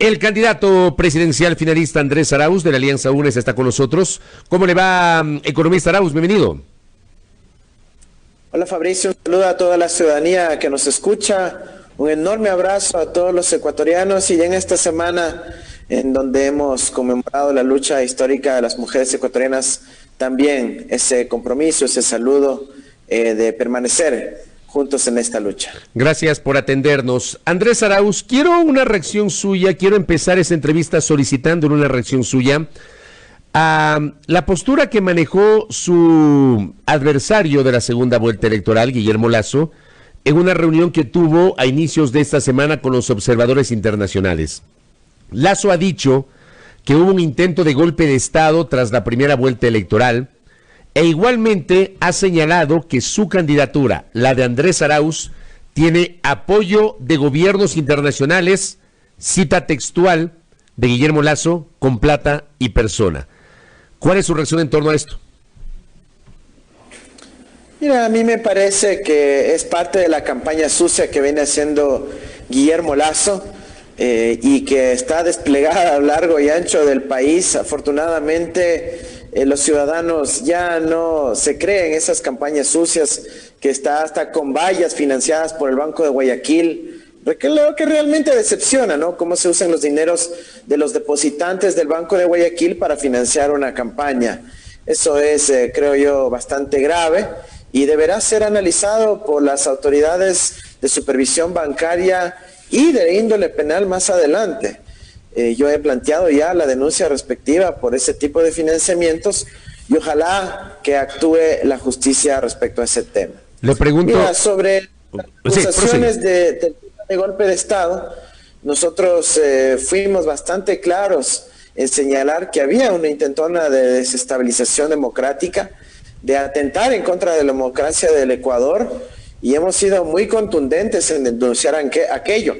El candidato presidencial finalista Andrés Arauz de la Alianza UNES está con nosotros. ¿Cómo le va, economista Arauz? Bienvenido. Hola Fabricio, un saludo a toda la ciudadanía que nos escucha, un enorme abrazo a todos los ecuatorianos y en esta semana en donde hemos conmemorado la lucha histórica de las mujeres ecuatorianas, también ese compromiso, ese saludo de permanecer juntos en esta lucha. Gracias por atendernos. Andrés Arauz, quiero una reacción suya, quiero empezar esa entrevista solicitándole una reacción suya a la postura que manejó su adversario de la segunda vuelta electoral, Guillermo Lasso, en una reunión que tuvo a inicios de esta semana con los observadores internacionales. Lasso ha dicho que hubo un intento de golpe de Estado tras la primera vuelta electoral, e igualmente ha señalado que su candidatura, la de Andrés Arauz, tiene apoyo de gobiernos internacionales, cita textual de Guillermo Lasso, con plata y persona. ¿Cuál es su reacción en torno a esto? Mira, a mí me parece que es parte de la campaña sucia que viene haciendo Guillermo Lasso y que está desplegada a lo largo y ancho del país. Afortunadamente, los ciudadanos ya no se creen esas campañas sucias que está hasta con vallas financiadas por el Banco de Guayaquil. Lo que realmente decepciona, ¿no? Cómo se usan los dineros de los depositantes del Banco de Guayaquil para financiar una campaña. Eso es, creo yo, bastante grave y deberá ser analizado por las autoridades de supervisión bancaria y de índole penal más adelante. Yo he planteado ya la denuncia respectiva por ese tipo de financiamientos y ojalá que actúe la justicia respecto a ese tema. Le pregunto... Mira, sobre las acusaciones de golpe de Estado, nosotros fuimos bastante claros en señalar que había una intentona de desestabilización democrática, de atentar en contra de la democracia del Ecuador, y hemos sido muy contundentes en denunciar aquello.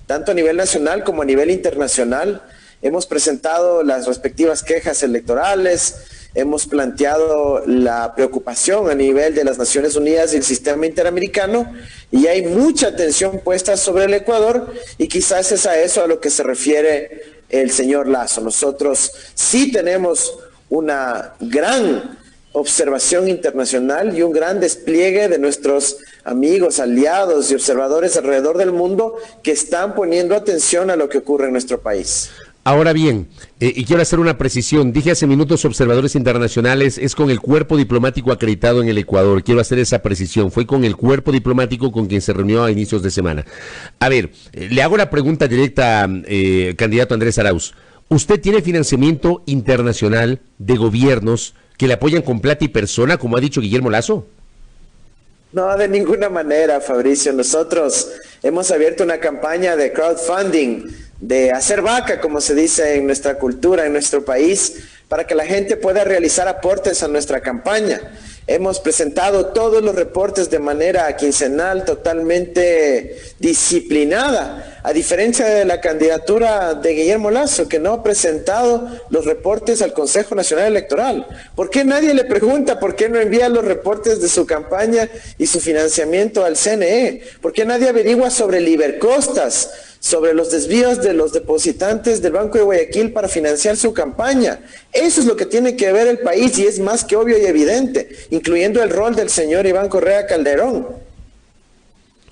Tanto a nivel nacional como a nivel internacional, hemos presentado las respectivas quejas electorales, hemos planteado la preocupación a nivel de las Naciones Unidas y el sistema interamericano, y hay mucha atención puesta sobre el Ecuador, y quizás es a eso a lo que se refiere el señor Lasso. Nosotros sí tenemos una gran observación internacional y un gran despliegue de nuestros amigos, aliados y observadores alrededor del mundo que están poniendo atención a lo que ocurre en nuestro país. Ahora bien, y quiero hacer una precisión, dije hace minutos observadores internacionales, es con el cuerpo diplomático acreditado en el Ecuador, quiero hacer esa precisión, fue con el cuerpo diplomático con quien se reunió a inicios de semana. A ver, le hago la pregunta directa, candidato Andrés Arauz, ¿usted tiene financiamiento internacional de gobiernos que le apoyan con plata y persona, como ha dicho Guillermo Lasso? No, de ninguna manera, Fabricio. Nosotros hemos abierto una campaña de crowdfunding, de hacer vaca, como se dice en nuestra cultura, en nuestro país, para que la gente pueda realizar aportes a nuestra campaña. Hemos presentado todos los reportes de manera quincenal, totalmente disciplinada, a diferencia de la candidatura de Guillermo Lasso, que no ha presentado los reportes al Consejo Nacional Electoral. ¿Por qué nadie le pregunta por qué no envía los reportes de su campaña y su financiamiento al CNE? ¿Por qué nadie averigua sobre el Ibercostas, sobre los desvíos de los depositantes del Banco de Guayaquil para financiar su campaña? Eso es lo que tiene que ver el país y es más que obvio y evidente, incluyendo el rol del señor Iván Correa Calderón.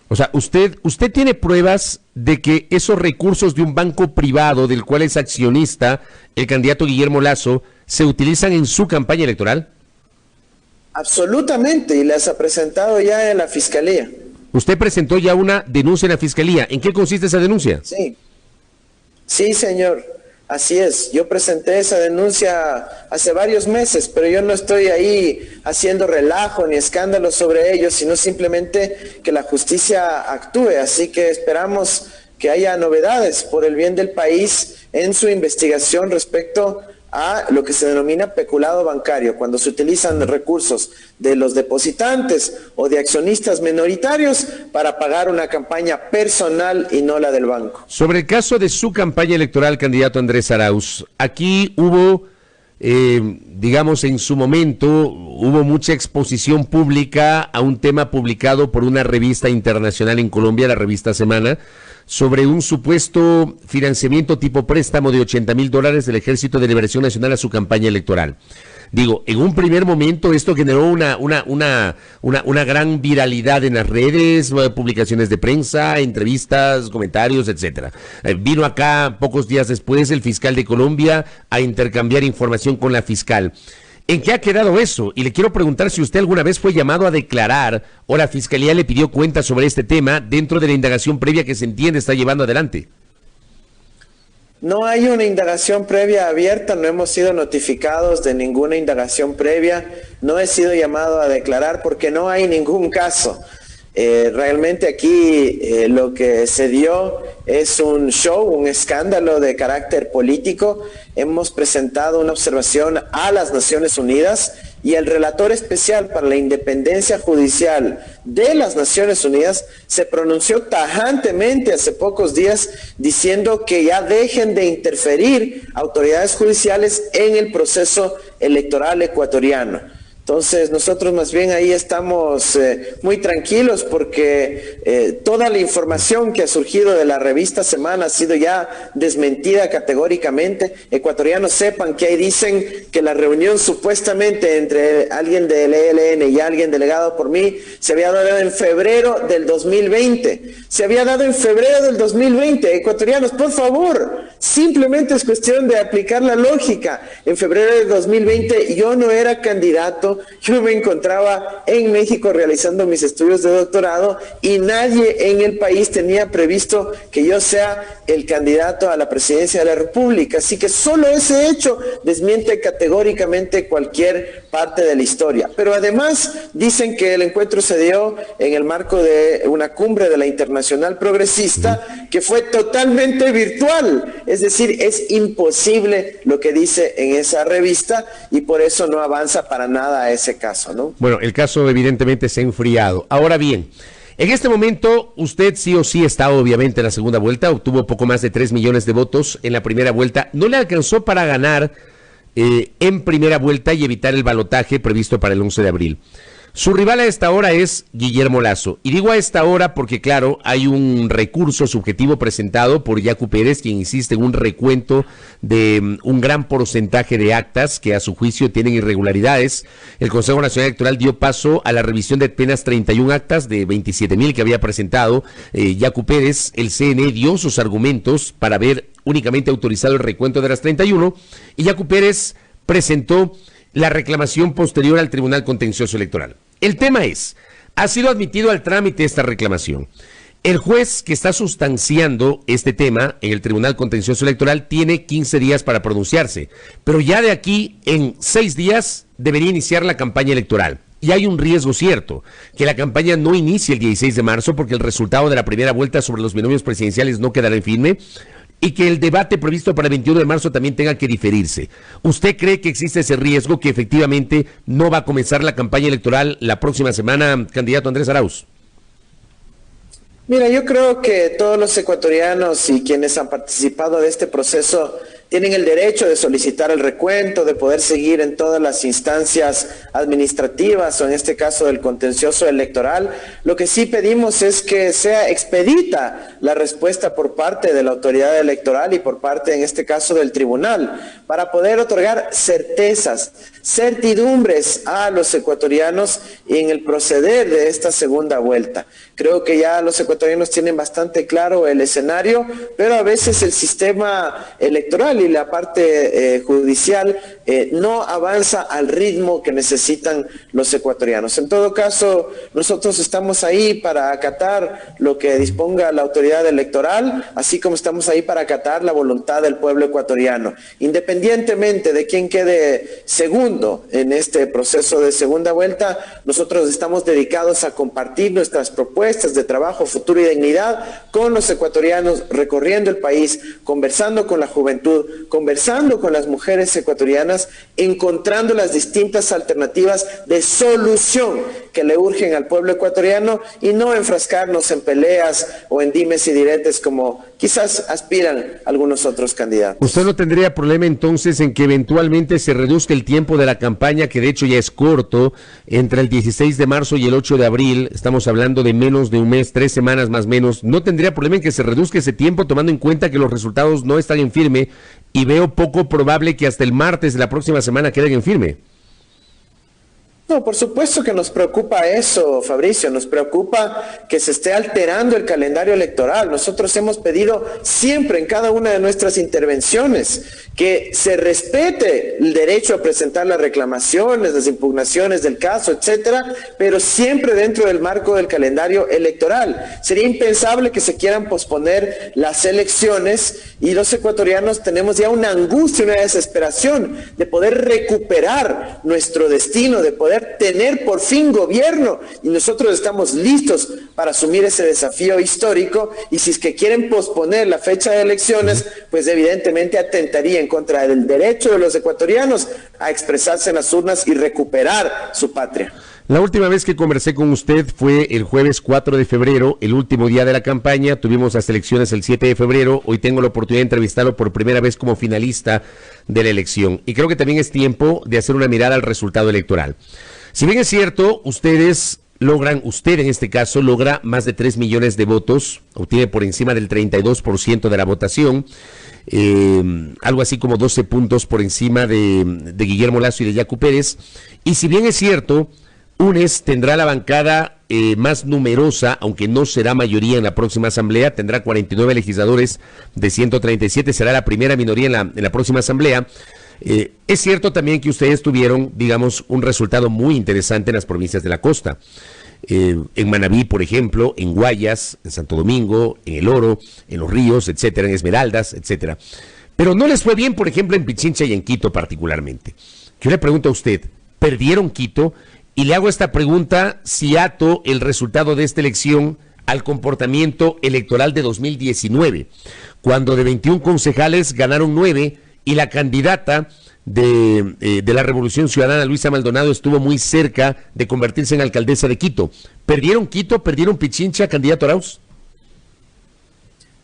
O sea, usted tiene pruebas de que esos recursos de un banco privado del cual es accionista el candidato Guillermo Lasso se utilizan en su campaña electoral. Absolutamente, y las ha presentado ya en la Fiscalía. Usted presentó ya una denuncia en la Fiscalía. ¿En qué consiste esa denuncia? Sí, señor. Así es. Yo presenté esa denuncia hace varios meses, pero yo no estoy ahí haciendo relajo ni escándalo sobre ello, sino simplemente que la justicia actúe. Así que esperamos que haya novedades por el bien del país en su investigación respecto a lo que se denomina peculado bancario, cuando se utilizan recursos de los depositantes o de accionistas minoritarios para pagar una campaña personal y no la del banco. Sobre el caso de su campaña electoral, candidato Andrés Arauz, aquí hubo, digamos, en su momento, hubo mucha exposición pública a un tema publicado por una revista internacional en Colombia, la revista Semana, sobre un supuesto financiamiento tipo préstamo de $80,000 del Ejército de Liberación Nacional a su campaña electoral. Digo, en un primer momento esto generó una gran viralidad en las redes, publicaciones de prensa, entrevistas, comentarios, etcétera. Vino acá pocos días después el fiscal de Colombia a intercambiar información con la fiscal. ¿En qué ha quedado eso? Y le quiero preguntar si usted alguna vez fue llamado a declarar o la fiscalía le pidió cuenta sobre este tema dentro de la indagación previa que se entiende está llevando adelante. No hay una indagación previa abierta, no hemos sido notificados de ninguna indagación previa, no he sido llamado a declarar porque no hay ningún caso. Realmente aquí lo que se dio es un show, un escándalo de carácter político. Hemos presentado una observación a las Naciones Unidas y el relator especial para la independencia judicial de las Naciones Unidas se pronunció tajantemente hace pocos días diciendo que ya dejen de interferir autoridades judiciales en el proceso electoral ecuatoriano. Entonces nosotros más bien ahí estamos muy tranquilos porque toda la información que ha surgido de la revista Semana ha sido ya desmentida categóricamente. Ecuatorianos sepan que ahí dicen que la reunión supuestamente entre alguien del ELN y alguien delegado por mí se había dado en febrero del 2020. Se había dado en febrero del 2020. Ecuatorianos, por favor, simplemente es cuestión de aplicar la lógica. En febrero del 2020 yo no era candidato. Yo me encontraba en México realizando mis estudios de doctorado y nadie en el país tenía previsto que yo sea el candidato a la presidencia de la República. Así que solo ese hecho desmiente categóricamente cualquier parte de la historia. Pero además dicen que el encuentro se dio en el marco de una cumbre de la Internacional Progresista que fue totalmente virtual. Es decir, es imposible lo que dice en esa revista y por eso no avanza para nada a ese caso, ¿no? Bueno, el caso evidentemente se ha enfriado. Ahora bien, en este momento usted sí o sí está obviamente en la segunda vuelta, obtuvo poco más de 3 millones de votos en la primera vuelta, no le alcanzó para ganar en primera vuelta y evitar el balotaje previsto para el 11 de abril. Su rival a esta hora es Guillermo Lasso. Y digo a esta hora porque, claro, hay un recurso subjetivo presentado por Yacu Pérez, quien insiste en un recuento de un gran porcentaje de actas que a su juicio tienen irregularidades. El Consejo Nacional Electoral dio paso a la revisión de apenas 31 actas de 27,000 que había presentado Yacu Pérez. El CNE dio sus argumentos para haber únicamente autorizado el recuento de las 31 y Yacu Pérez presentó la reclamación posterior al Tribunal Contencioso Electoral. El tema es, ha sido admitido al trámite esta reclamación. El juez que está sustanciando este tema en el Tribunal Contencioso Electoral tiene 15 días para pronunciarse, pero ya de aquí en 6 días debería iniciar la campaña electoral. Y hay un riesgo cierto, que la campaña no inicie el 16 de marzo porque el resultado de la primera vuelta sobre los binomios presidenciales no quedará en firme, y que el debate previsto para el 21 de marzo también tenga que diferirse. ¿Usted cree que existe ese riesgo que efectivamente no va a comenzar la campaña electoral la próxima semana, candidato Andrés Arauz? Mira, yo creo que todos los ecuatorianos y quienes han participado de este proceso tienen el derecho de solicitar el recuento, de poder seguir en todas las instancias administrativas o en este caso del contencioso electoral. Lo que sí pedimos es que sea expedita la respuesta por parte de la autoridad electoral y por parte, en este caso, del tribunal, para poder otorgar certezas, certidumbres a los ecuatorianos en el proceder de esta segunda vuelta. Creo que ya los ecuatorianos tienen bastante claro el escenario, pero a veces el sistema electoral y la parte judicial no avanza al ritmo que necesitan los ecuatorianos. En todo caso, nosotros estamos ahí para acatar lo que disponga la autoridad electoral, así como estamos ahí para acatar la voluntad del pueblo ecuatoriano. Independientemente de quién quede segundo en este proceso de segunda vuelta, nosotros estamos dedicados a compartir nuestras propuestas de trabajo, futuro y dignidad con los ecuatorianos, recorriendo el país, conversando con la juventud, conversando con las mujeres ecuatorianas ecuatorianos, encontrando las distintas alternativas de solución que le urgen al pueblo ecuatoriano y no enfrascarnos en peleas o en dimes y diretes como quizás aspiran algunos otros candidatos. ¿Usted no tendría problema entonces en que eventualmente se reduzca el tiempo de la campaña, que de hecho ya es corto, entre el 16 de marzo y el 8 de abril? Estamos hablando de menos de un mes, 3 semanas más o menos. ¿No tendría problema en que se reduzca ese tiempo tomando en cuenta que los resultados no están en firme y veo poco probable que hasta el martes de la próxima semana queden en firme? No, por supuesto que nos preocupa eso, Fabricio, nos preocupa que se esté alterando el calendario electoral. Nosotros hemos pedido siempre en cada una de nuestras intervenciones que se respete el derecho a presentar las reclamaciones, las impugnaciones del caso, etcétera, pero siempre dentro del marco del calendario electoral. Sería impensable que se quieran posponer las elecciones y los ecuatorianos tenemos ya una angustia, una desesperación de poder recuperar nuestro destino, de poder tener por fin gobierno, y nosotros estamos listos para asumir ese desafío histórico, y si es que quieren posponer la fecha de elecciones, pues evidentemente atentaría en contra del derecho de los ecuatorianos a expresarse en las urnas y recuperar su patria. La última vez que conversé con usted fue el jueves 4 de febrero, el último día de la campaña. Tuvimos las elecciones el 7 de febrero. Hoy tengo la oportunidad de entrevistarlo por primera vez como finalista de la elección. Y creo que también es tiempo de hacer una mirada al resultado electoral. Si bien es cierto, usted en este caso logra más de 3 millones de votos, obtiene por encima del 32% de la votación, algo así como 12 puntos por encima de Guillermo Lasso y de Yacu Pérez. Y si bien es cierto, UNES tendrá la bancada más numerosa, aunque no será mayoría en la próxima asamblea, tendrá 49 legisladores de 137, será la primera minoría en la próxima asamblea. Es cierto también que ustedes tuvieron, digamos, un resultado muy interesante en las provincias de la costa. En Manabí, por ejemplo, en Guayas, en Santo Domingo, en El Oro, en Los Ríos, etcétera, en Esmeraldas, etcétera. Pero no les fue bien, por ejemplo, en Pichincha y en Quito particularmente. Yo le pregunto a usted, ¿perdieron Quito? Y le hago esta pregunta si ato el resultado de esta elección al comportamiento electoral de 2019, cuando de 21 concejales ganaron 9 y la candidata de la Revolución Ciudadana, Luisa Maldonado, estuvo muy cerca de convertirse en alcaldesa de Quito. ¿Perdieron Quito? ¿Perdieron Pichincha, candidato Arauz?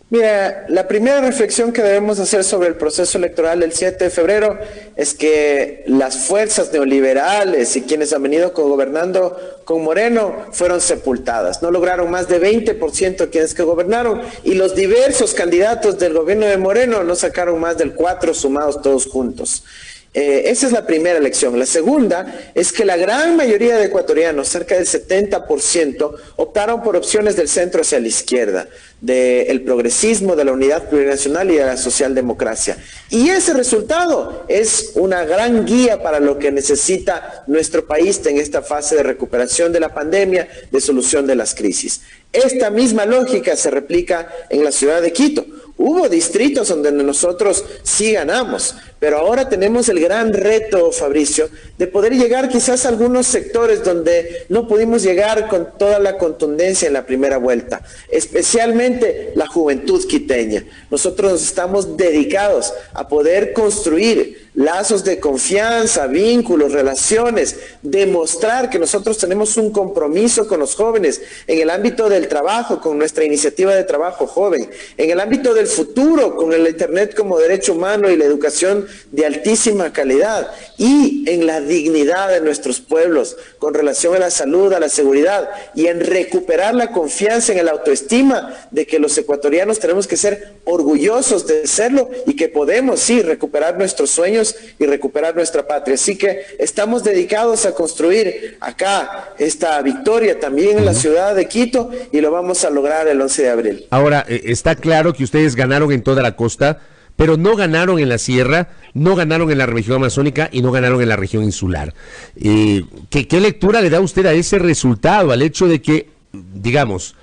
Mira, la primera reflexión que debemos hacer sobre el proceso electoral del 7 de febrero es que las fuerzas neoliberales y quienes han venido gobernando con Moreno fueron sepultadas. No lograron más de 20% de quienes que gobernaron, y los diversos candidatos del gobierno de Moreno no sacaron más del 4% sumados todos juntos. Esa es la primera lección. La segunda es que la gran mayoría de ecuatorianos, cerca del 70%, optaron por opciones del centro hacia la izquierda, del progresismo, de la unidad plurinacional y de la socialdemocracia. Y ese resultado es una gran guía para lo que necesita nuestro país en esta fase de recuperación de la pandemia, de solución de las crisis. Esta misma lógica se replica en la ciudad de Quito. Hubo distritos donde nosotros sí ganamos, pero ahora tenemos el gran reto, Fabricio, de poder llegar quizás a algunos sectores donde no pudimos llegar con toda la contundencia en la primera vuelta, especialmente la juventud quiteña. Nosotros estamos dedicados a poder construir lazos de confianza, vínculos, relaciones, demostrar que nosotros tenemos un compromiso con los jóvenes en el ámbito del trabajo, con nuestra iniciativa de trabajo joven, en el ámbito del futuro, con el Internet como derecho humano y la educación de altísima calidad, y en la dignidad de nuestros pueblos, con relación a la salud, a la seguridad, y en recuperar la confianza en el autoestima de que los ecuatorianos tenemos que ser orgullosos de serlo y que podemos, sí, recuperar nuestros sueños y recuperar nuestra patria. Así que estamos dedicados a construir acá esta victoria también en la ciudad de Quito, y lo vamos a lograr el 11 de abril. Ahora, está claro que ustedes ganaron en toda la costa, pero no ganaron en la sierra, no ganaron en la región amazónica y no ganaron en la región insular. ¿Qué lectura le da usted a ese resultado, al hecho de que, digamos,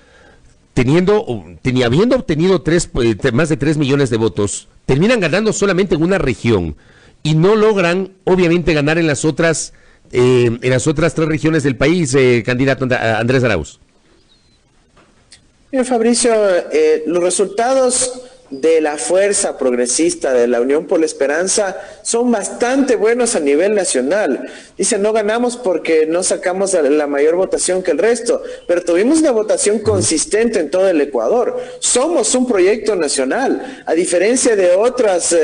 habiendo obtenido más de 3 millones de votos, terminan ganando solamente en una región y no logran, obviamente, ganar en las otras 3 regiones del país, candidato Andrés Arauz? Fabricio, los resultados de la fuerza progresista de la Unión por la Esperanza son bastante buenos a nivel nacional. Dicen, no ganamos porque no sacamos la mayor votación que el resto, pero tuvimos una votación consistente en todo el Ecuador. Somos un proyecto nacional, a diferencia de otras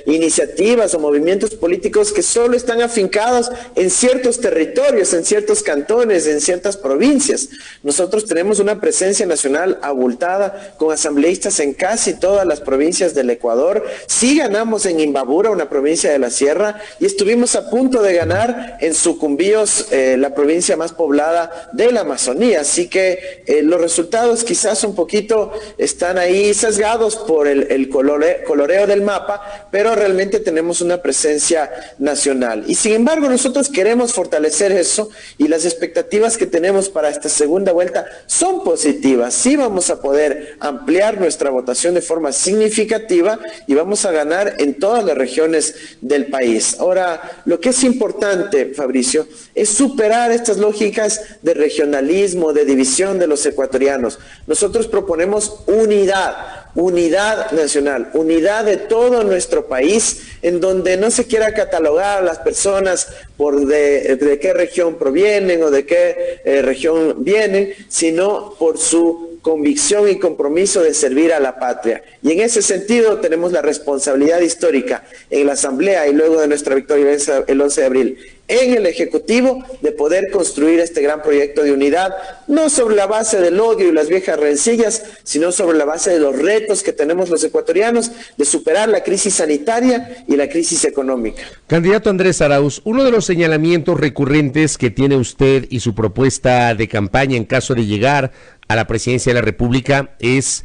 iniciativas o movimientos políticos que solo están afincados en ciertos territorios, en ciertos cantones, en ciertas provincias. Nosotros tenemos una presencia nacional abultada, con asambleístas en casi todas las provincias del Ecuador. Sí ganamos en Imbabura, una provincia de la Sierra, y estuvimos a punto de ganar en Sucumbíos, la provincia más poblada de la Amazonía. Así que los resultados quizás un poquito están ahí sesgados por el coloreo del mapa, pero realmente tenemos una presencia nacional. Y sin embargo, nosotros queremos fortalecer eso, y las expectativas que tenemos para esta segunda vuelta son positivas. Sí vamos a poder ampliar nuestra votación de forma significativa y vamos a ganar en todas las regiones del país. Ahora, lo que es importante, Fabricio, es superar estas lógicas de regionalismo, de división de los ecuatorianos. Nosotros proponemos unidad nacional, unidad de todo nuestro país, en donde no se quiera catalogar a las personas por de qué región provienen o de qué región vienen, sino por su convicción y compromiso de servir a la patria. Y en ese sentido tenemos la responsabilidad histórica en la Asamblea y luego de nuestra victoria el 11 de abril en el Ejecutivo de poder construir este gran proyecto de unidad, no sobre la base del odio y las viejas rencillas, sino sobre la base de los retos que tenemos los ecuatorianos de superar la crisis sanitaria y la crisis económica. Candidato Andrés Arauz, uno de los señalamientos recurrentes que tiene usted y su propuesta de campaña en caso de llegar a la presidencia de la República es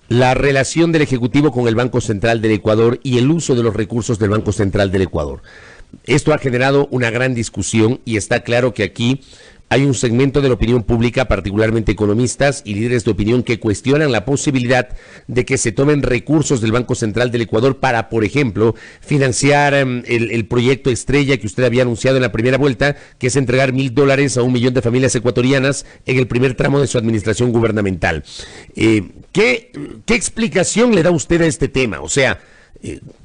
la relación del Ejecutivo con el Banco Central del Ecuador y el uso de los recursos del Banco Central del Ecuador. Esto ha generado una gran discusión y está claro que aquí hay un segmento de la opinión pública, particularmente economistas y líderes de opinión, que cuestionan la posibilidad de que se tomen recursos del Banco Central del Ecuador para, por ejemplo, financiar el proyecto estrella que usted había anunciado en la primera vuelta, que es entregar $1,000 a 1 millón de familias ecuatorianas en el primer tramo de su administración gubernamental. ¿Qué explicación le da usted a este tema? O sea,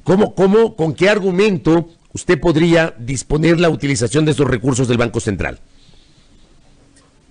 con qué argumento usted podría disponer la utilización de esos recursos del Banco Central?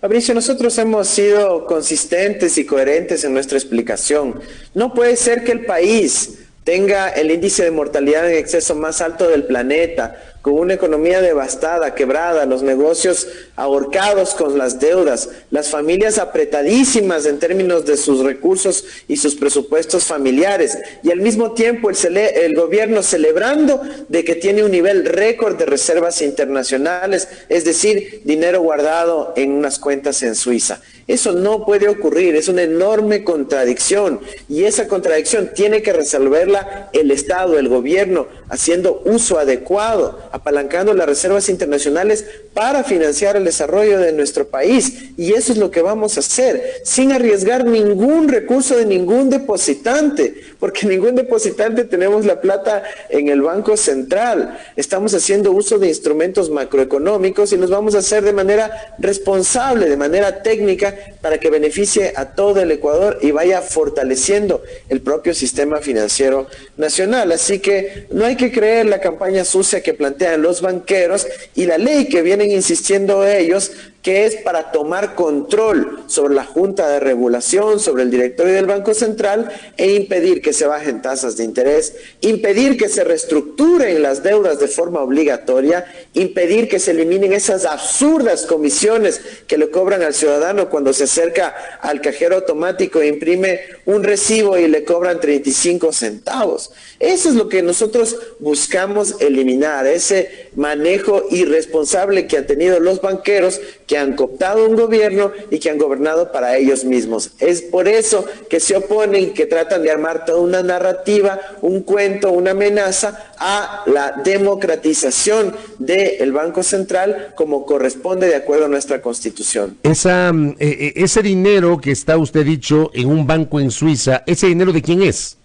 Fabricio, nosotros hemos sido consistentes y coherentes en nuestra explicación. No puede ser que el país tenga el índice de mortalidad en exceso más alto del planeta, con una economía devastada, quebrada, los negocios ahorcados con las deudas, las familias apretadísimas en términos de sus recursos y sus presupuestos familiares, y al mismo tiempo el gobierno celebrando de que tiene un nivel récord de reservas internacionales, es decir, dinero guardado en unas cuentas en Suiza. Eso no puede ocurrir, es una enorme contradicción, y esa contradicción tiene que resolverla el Estado, el gobierno, haciendo uso adecuado, apalancando las reservas internacionales para financiar el desarrollo de nuestro país. Y eso es lo que vamos a hacer, sin arriesgar ningún recurso de ningún depositante, porque ningún depositante tenemos la plata en el Banco Central. Estamos haciendo uso de instrumentos macroeconómicos y los vamos a hacer de manera responsable, de manera técnica, para que beneficie a todo el Ecuador y vaya fortaleciendo el propio sistema financiero nacional. Así que no hay que creer la campaña sucia que plantean los banqueros y la ley que vienen insistiendo ellos, que es para tomar control sobre la Junta de Regulación, sobre el directorio del Banco Central, e impedir que se bajen tasas de interés, impedir que se reestructuren las deudas de forma obligatoria, impedir que se eliminen esas absurdas comisiones que le cobran al ciudadano cuando se acerca al cajero automático e imprime un recibo y le cobran 35 centavos. Eso es lo que nosotros buscamos eliminar, ese manejo irresponsable que han tenido los banqueros, que han cooptado un gobierno y que han gobernado para ellos mismos. Es por eso que se oponen, que tratan de armar toda una narrativa, un cuento, una amenaza a la democratización del Banco Central como corresponde de acuerdo a nuestra Constitución. Ese dinero que está usted dicho en un banco en Suiza, ¿ese dinero de quién es?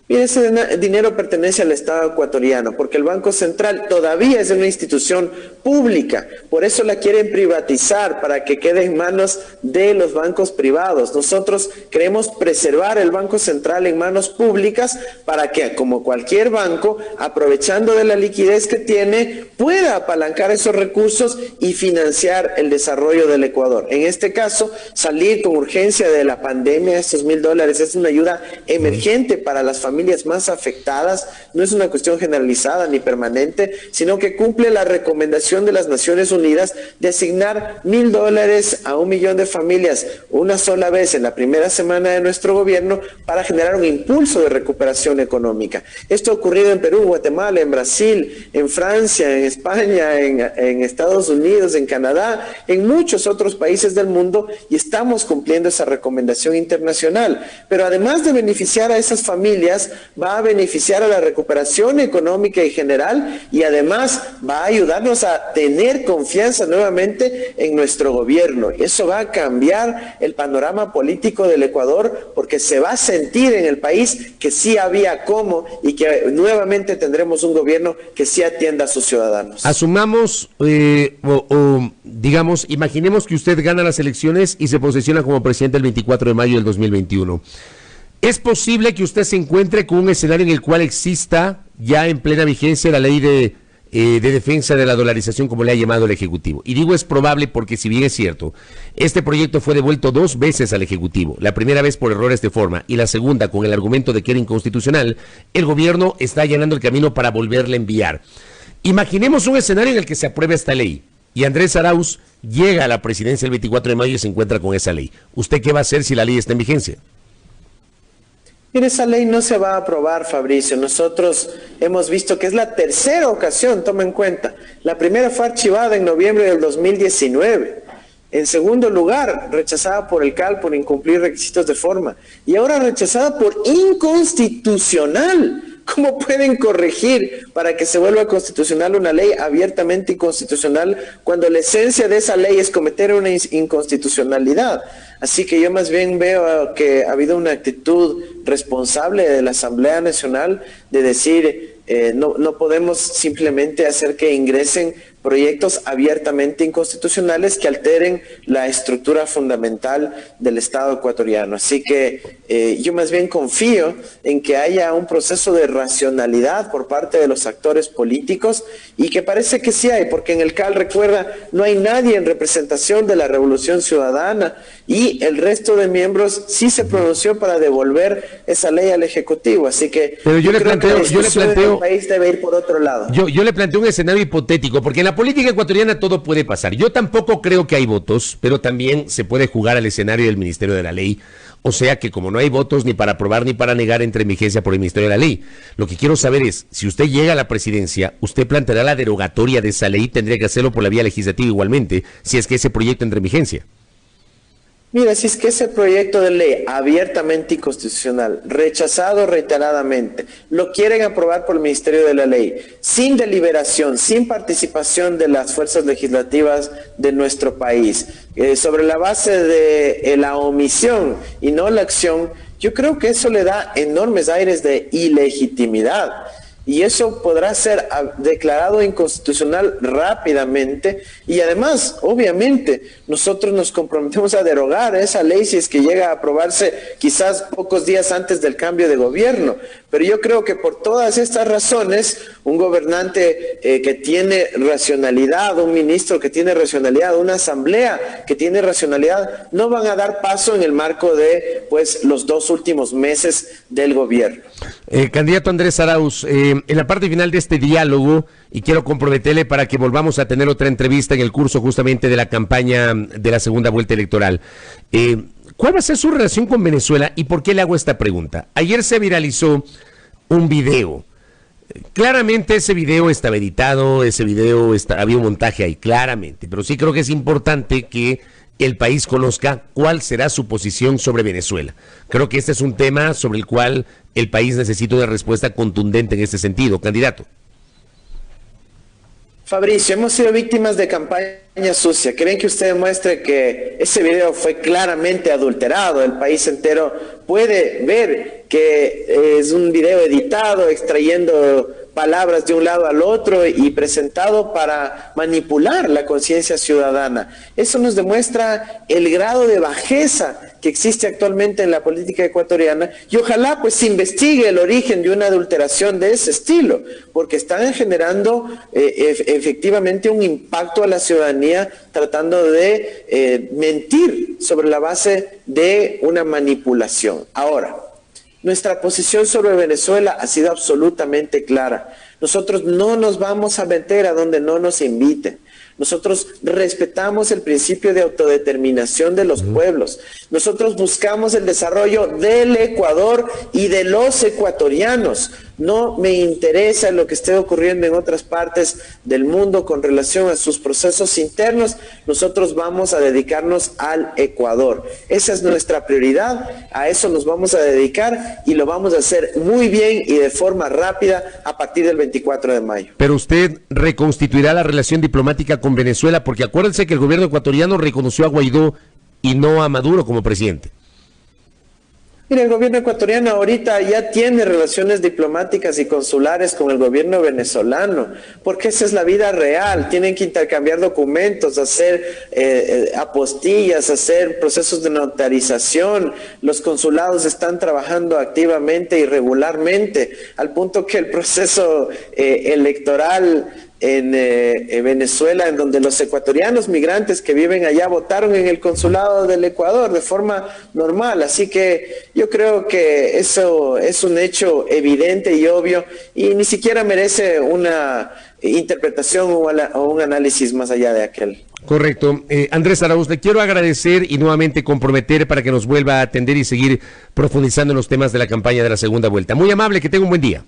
Mire, ese dinero pertenece al Estado ecuatoriano, porque el Banco Central todavía es una institución pública, por eso la quieren privatizar, para que quede en manos de los bancos privados. Nosotros queremos preservar el Banco Central en manos públicas para que, como cualquier banco, aprovechando de la liquidez que tiene, pueda apalancar esos recursos y financiar el desarrollo del Ecuador. En este caso, salir con urgencia de la pandemia, estos $1.000 es una ayuda emergente para las familias más afectadas, no es una cuestión generalizada ni permanente, sino que cumple la recomendación de las Naciones Unidas de asignar $1.000 a 1 millón de familias una sola vez en la primera semana de nuestro gobierno para generar un impulso de recuperación económica. Esto ha ocurrido en Perú, Guatemala, en Brasil, en Francia, en España, en Estados Unidos, en Canadá, en muchos otros países del mundo, y estamos cumpliendo esa recomendación internacional. Pero además de beneficiar a esas familias, va a beneficiar a la recuperación económica en general, y además va a ayudarnos a tener confianza nuevamente en nuestro gobierno. Y eso va a cambiar el panorama político del Ecuador, porque se va a sentir en el país que sí había cómo, y que nuevamente tendremos un gobierno que sí atienda a sus ciudadanos. Asumamos, digamos, imaginemos que usted gana las elecciones y se posesiona como presidente el 24 de mayo del 2021. ¿Es posible que usted se encuentre con un escenario en el cual exista ya en plena vigencia la ley de defensa de la dolarización, como le ha llamado el Ejecutivo? Y digo es probable porque, si bien es cierto, este proyecto fue devuelto 2 veces al Ejecutivo, la primera vez por errores de forma y la segunda con el argumento de que era inconstitucional, el gobierno está allanando el camino para volverle a enviar. Imaginemos un escenario en el que se apruebe esta ley y Andrés Arauz llega a la presidencia el 24 de mayo y se encuentra con esa ley. ¿Usted qué va a hacer si la ley está en vigencia? Mire, esa ley no se va a aprobar, Fabricio. Nosotros hemos visto que es la tercera ocasión, toma en cuenta. La primera fue archivada en noviembre del 2019. En segundo lugar, rechazada por el CAL por incumplir requisitos de forma. Y ahora rechazada por inconstitucional. ¿Cómo pueden corregir para que se vuelva constitucional una ley abiertamente inconstitucional cuando la esencia de esa ley es cometer una inconstitucionalidad? Así que yo más bien veo que ha habido una actitud responsable de la Asamblea Nacional de decir no podemos simplemente hacer que ingresen proyectos abiertamente inconstitucionales que alteren la estructura fundamental del Estado ecuatoriano. Así que yo más bien confío en que haya un proceso de racionalidad por parte de los actores políticos, y que parece que sí hay, porque en el CAL, recuerda, no hay nadie en representación de la Revolución Ciudadana, y el resto de miembros sí se pronunció para devolver esa ley al Ejecutivo. Así que pero yo le planteo, el país debe ir por otro lado. Yo le planteo un escenario hipotético, porque en la política ecuatoriana todo puede pasar. Yo tampoco creo que hay votos, pero también se puede jugar al escenario del Ministerio de la Ley. O sea que, como no hay votos ni para aprobar ni para negar, entre en vigencia por el Ministerio de la Ley. Lo que quiero saber es, si usted llega a la presidencia, ¿usted planteará la derogatoria de esa ley? Tendría que hacerlo por la vía legislativa igualmente, si es que ese proyecto entra en vigencia. Mira, si es que ese proyecto de ley abiertamente inconstitucional, rechazado reiteradamente, lo quieren aprobar por el Ministerio de la Ley, sin deliberación, sin participación de las fuerzas legislativas de nuestro país, sobre la base de la omisión y no la acción, yo creo que eso le da enormes aires de ilegitimidad. Y eso podrá ser declarado inconstitucional rápidamente, y además, obviamente, nosotros nos comprometemos a derogar esa ley si es que llega a aprobarse quizás pocos días antes del cambio de gobierno. Pero yo creo que por todas estas razones, un gobernante que tiene racionalidad, un ministro que tiene racionalidad, una asamblea que tiene racionalidad, no van a dar paso en el marco de los 2 últimos meses del gobierno. Candidato Andrés Arauz, en la parte final de este diálogo, y quiero comprometerle para que volvamos a tener otra entrevista en el curso justamente de la campaña de la segunda vuelta electoral, ¿cuál va a ser su relación con Venezuela y por qué le hago esta pregunta? Ayer se viralizó un video. Claramente ese video estaba editado, había un montaje ahí, claramente, pero sí creo que es importante que el país conozca cuál será su posición sobre Venezuela. Creo que este es un tema sobre el cual el país necesita una respuesta contundente en este sentido. Candidato. Fabricio, hemos sido víctimas de campaña sucia. ¿Creen que usted muestre que ese video fue claramente adulterado? El país entero puede ver que es un video editado, extrayendo palabras de un lado al otro y presentado para manipular la conciencia ciudadana. Eso nos demuestra el grado de bajeza que existe actualmente en la política ecuatoriana, y ojalá pues se investigue el origen de una adulteración de ese estilo, porque están generando efectivamente un impacto a la ciudadanía tratando de mentir sobre la base de una manipulación. Ahora, nuestra posición sobre Venezuela ha sido absolutamente clara. Nosotros no nos vamos a meter a donde no nos inviten. Nosotros respetamos el principio de autodeterminación de los pueblos. Nosotros buscamos el desarrollo del Ecuador y de los ecuatorianos. No me interesa lo que esté ocurriendo en otras partes del mundo con relación a sus procesos internos. Nosotros vamos a dedicarnos al Ecuador. Esa es nuestra prioridad, a eso nos vamos a dedicar y lo vamos a hacer muy bien y de forma rápida a partir del 24 de mayo. Pero usted reconstituirá la relación diplomática con Venezuela, porque acuérdense que el gobierno ecuatoriano reconoció a Guaidó y no a Maduro como presidente. Mira, el gobierno ecuatoriano ahorita ya tiene relaciones diplomáticas y consulares con el gobierno venezolano, porque esa es la vida real. Tienen que intercambiar documentos, hacer apostillas, hacer procesos de notarización. Los consulados están trabajando activamente y regularmente, al punto que el proceso electoral en Venezuela, en donde los ecuatorianos migrantes que viven allá votaron en el consulado del Ecuador de forma normal. Así que yo creo que eso es un hecho evidente y obvio y ni siquiera merece una interpretación o un análisis más allá de aquel. Correcto. Andrés Arauz, le quiero agradecer y nuevamente comprometer para que nos vuelva a atender y seguir profundizando en los temas de la campaña de la segunda vuelta. Muy amable, que tenga un buen día.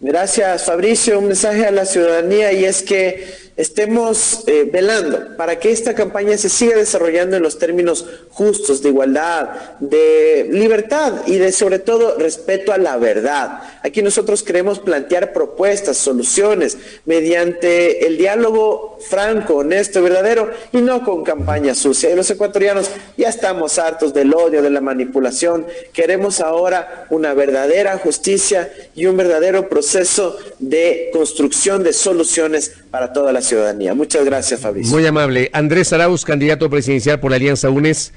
Gracias, Fabricio. Un mensaje a la ciudadanía y es que estemos velando para que esta campaña se siga desarrollando en los términos justos de igualdad, de libertad y de sobre todo respeto a la verdad. Aquí nosotros queremos plantear propuestas, soluciones mediante el diálogo franco, honesto y verdadero y no con campaña sucia. Y los ecuatorianos ya estamos hartos del odio, de la manipulación. Queremos ahora una verdadera justicia y un verdadero proceso de construcción de soluciones para toda la ciudadanía. Muchas gracias, Fabricio. Muy amable. Andrés Arauz, candidato presidencial por la Alianza UNES.